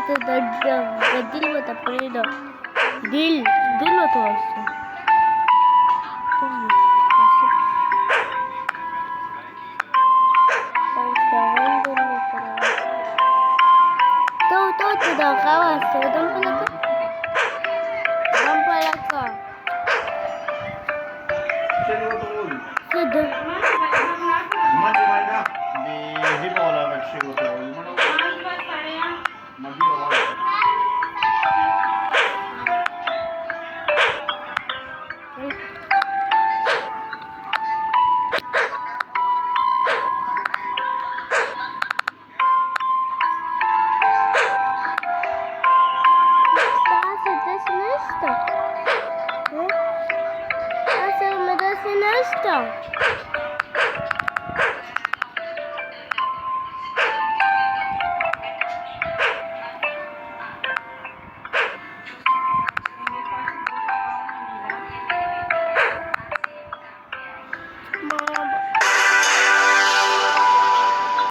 दिल होता पडेल दिल होतो असं तो तुझा गावा असतो दंपला का di bola verso Essa é uma das finais, então.